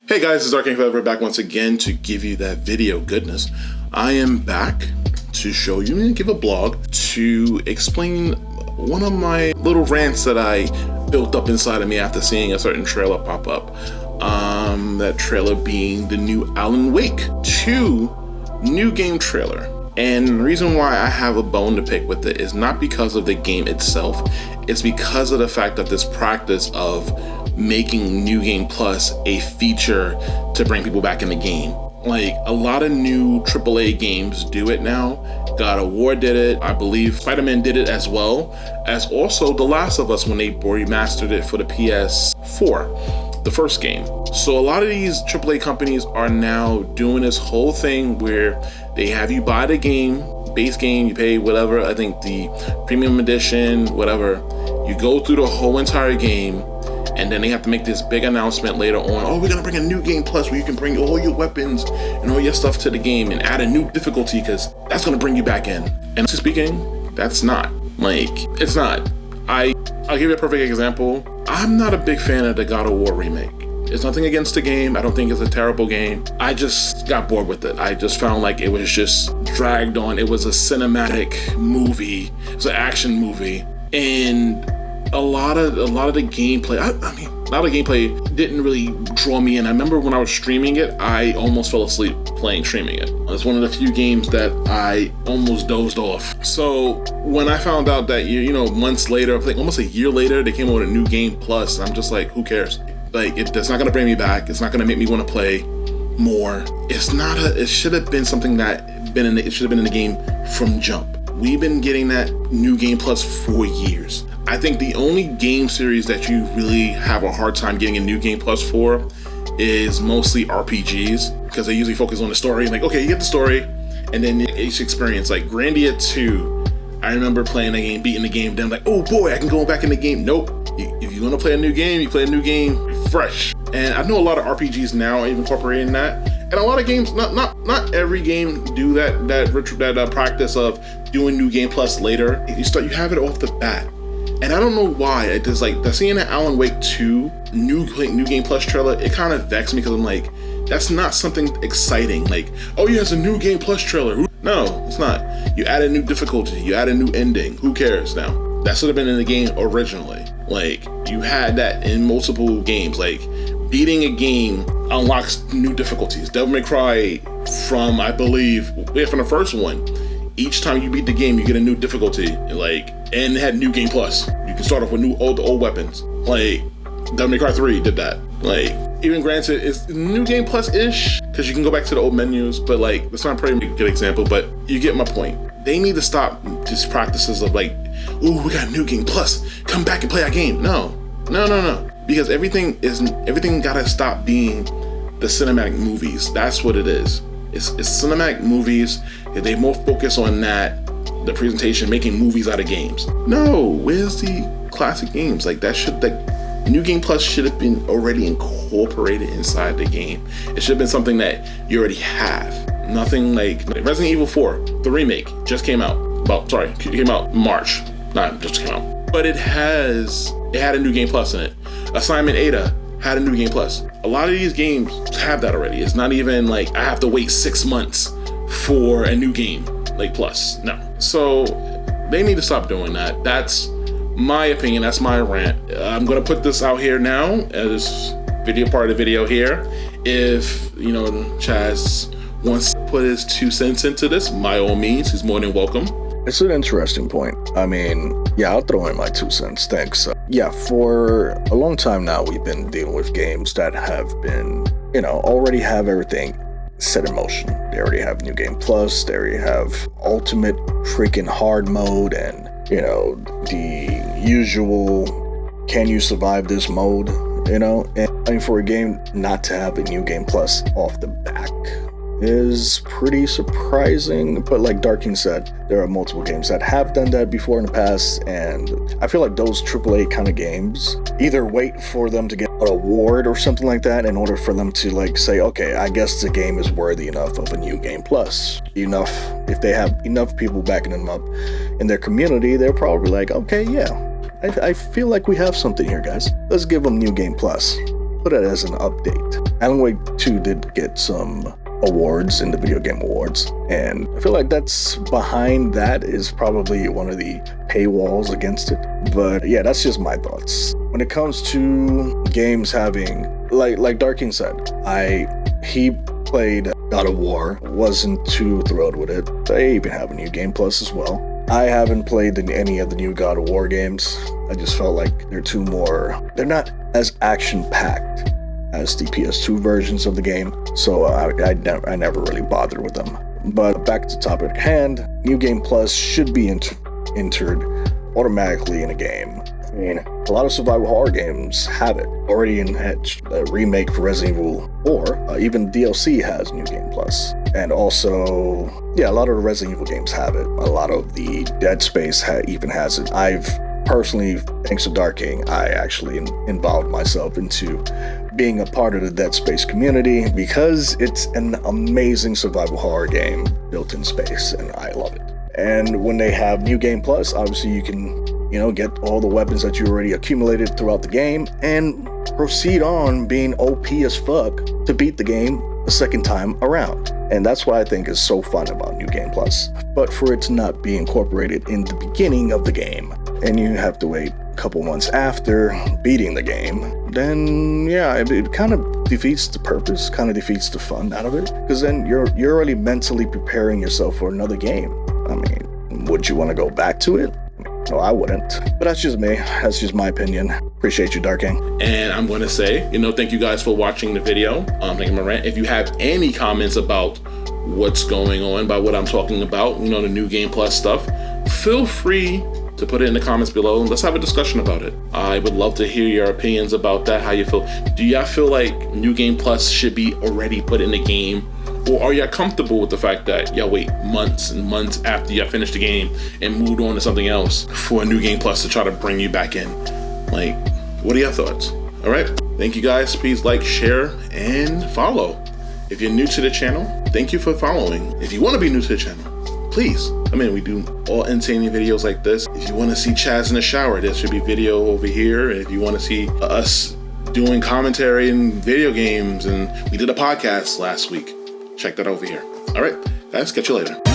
Hey guys, it's Arcane Forever back once again to give you that video goodness. I am back to show you and give a blog to explain one of my little rants that I built up inside of me after seeing a certain trailer pop up. That trailer being the new Alan Wake 2 new game trailer. And the reason why I have a bone to pick with it is not because of the game itself, it's because of the fact that this practice of making New Game Plus a feature to bring people back in the game. Like, a lot of new AAA games do it now. God of War did it. I believe Spider-Man did it as well, as also The Last of Us when they remastered it for the PS4, the first game. So a lot of these AAA companies are now doing this whole thing where they have you buy the game, base game, you pay whatever, I think the premium edition, whatever. You go through the whole entire game, and then they have to make this big announcement later on. Oh, we're gonna bring a new game plus where you can bring all your weapons and all your stuff to the game and add a new difficulty because that's gonna bring you back in. And speaking, that's not. Like, it's not. I'll give you a perfect example. I'm not a big fan of the God of War remake. It's nothing against the game. I don't think it's a terrible game. I just got bored with it. I just found like it was just dragged on. It was a cinematic movie. It was an action movie. And a lot of the gameplay, a lot of gameplay didn't really draw me in. I remember when I was streaming it, I almost fell asleep streaming it. It's one of the few games that I almost dozed off. So when I found out that, months later, like almost a year later, they came out with a new game plus, I'm just like, who cares? Like, that's not gonna bring me back. It's not gonna make me want to play more. It should have been something that it should have been in the game from jump. We've been getting that new game plus for years. I think the only game series that you really have a hard time getting a new game plus for is mostly RPGs, because they usually focus on the story. Like, okay, you get the story, and then each experience. Like Grandia 2, I remember playing the game, beating the game, then I'm like, oh boy, I can go back in the game. Nope. If you want to play a new game, you play a new game fresh. And I know a lot of RPGs now are incorporating that. And a lot of games, not every game do that practice of doing new game plus later. You have it off the bat. And I don't know why. It just like seeing the Alan Wake 2 new game plus trailer, it kind of vexed me because I'm like, that's not something exciting. Like, oh yeah, it's a new game plus trailer. No, it's not. You add a new difficulty, you add a new ending. Who cares now? That should have been in the game originally. Like, you had that in multiple games. Like, beating a game unlocks new difficulties. Devil May Cry from the first one. Each time you beat the game, you get a new difficulty. Like, and it had new game plus. You can start off with old weapons. Like, Devil May Cry 3 did that. Like, even granted, it's new game plus-ish, because you can go back to the old menus, but like, that's not a pretty good example, but you get my point. They need to stop these practices of like, ooh, we got new game plus, come back and play our game. No. Because everything gotta stop being the cinematic movies. That's what it is. It's cinematic movies. They more focus on that, the presentation, making movies out of games. No, where's the classic games? Like, New Game Plus should have been already incorporated inside the game. It should have been something that you already have. Nothing like Resident Evil 4, the remake, just came out. It came out March. Just came out. But it had a New Game Plus in it. Assignment Ada had a New Game Plus. A lot of these games have that already. It's not even like I have to wait 6 months for a new game, like plus. No. So they need to stop doing that. That's my opinion. That's my rant. I'm gonna put this out here now as part of the video here. If Chaz wants to put his 2 cents into this, by all means, he's more than welcome. It's an interesting point. I mean, yeah, I'll throw in my 2 cents. Thanks. For a long time now, we've been dealing with games that have been, already have everything set in motion. They already have New Game Plus. They already have Ultimate freaking hard mode and, the usual can you survive this mode, And for a game not to have a New Game Plus off the back is pretty surprising. But like Darking said, there are multiple games that have done that before in the past, and I feel like those AAA kind of games either wait for them to get an award or something like that in order for them to like say, okay, I guess the game is worthy enough of a New Game Plus. If they have enough people backing them up in their community, they're probably like, okay, yeah, I feel like we have something here, guys. Let's give them New Game Plus. Put it as an update. Alan Wake 2 did get some awards in the Video Game Awards, and I feel like that's behind that is probably one of the paywalls against it. But yeah, that's just my thoughts. When it comes to games having, like Dark King said, he played God of War, wasn't too thrilled with it. They even have a new game plus as well. I haven't played any of the new God of War games. I just felt like they're not as action-packed as the PS2 versions of the game, so I never really bothered with them. But back to the topic at hand, New Game Plus should be entered automatically in a game. I mean, a lot of survival horror games have it already in a remake for Resident Evil 4. Even DLC has New Game Plus. And also, yeah, a lot of the Resident Evil games have it. A lot of the Dead Space even has it. I've personally, thanks to Dark King, I actually involved myself into being a part of the Dead Space community because it's an amazing survival horror game built in space, and I love it. And when they have New Game Plus, obviously you can, get all the weapons that you already accumulated throughout the game and proceed on being OP as fuck to beat the game the second time around. And that's what I think is so fun about New Game Plus. But for it to not be incorporated in the beginning of the game, and you have to wait a couple months after beating the game, then yeah, it kind of defeats the purpose, kind of defeats the fun out of it, because then you're already mentally preparing yourself for another game. I mean, would you want to go back to it? No, I wouldn't. But that's just me. That's just my opinion. Appreciate you, Dark King. And I'm going to say, thank you guys for watching the video. Making my rant. If you have any comments about what's going on, about what I'm talking about, the New Game Plus stuff, feel free to put it in the comments below and let's have a discussion about it. I would love to hear your opinions about that, how you feel. Do y'all feel like New Game Plus should be already put in the game? Or are y'all comfortable with the fact that y'all wait months and months after y'all finish the game and moved on to something else for a New Game Plus to try to bring you back in? Like, what are your thoughts? All right. Thank you guys. Please like, share, and follow. If you're new to the channel, thank you for following. If you want to be new to the channel, please. We do all entertaining videos like this. If you want to see Chaz in the shower, there should be video over here. And if you want to see us doing commentary and video games, and we did a podcast last week, check that over here. All right, guys, catch you later.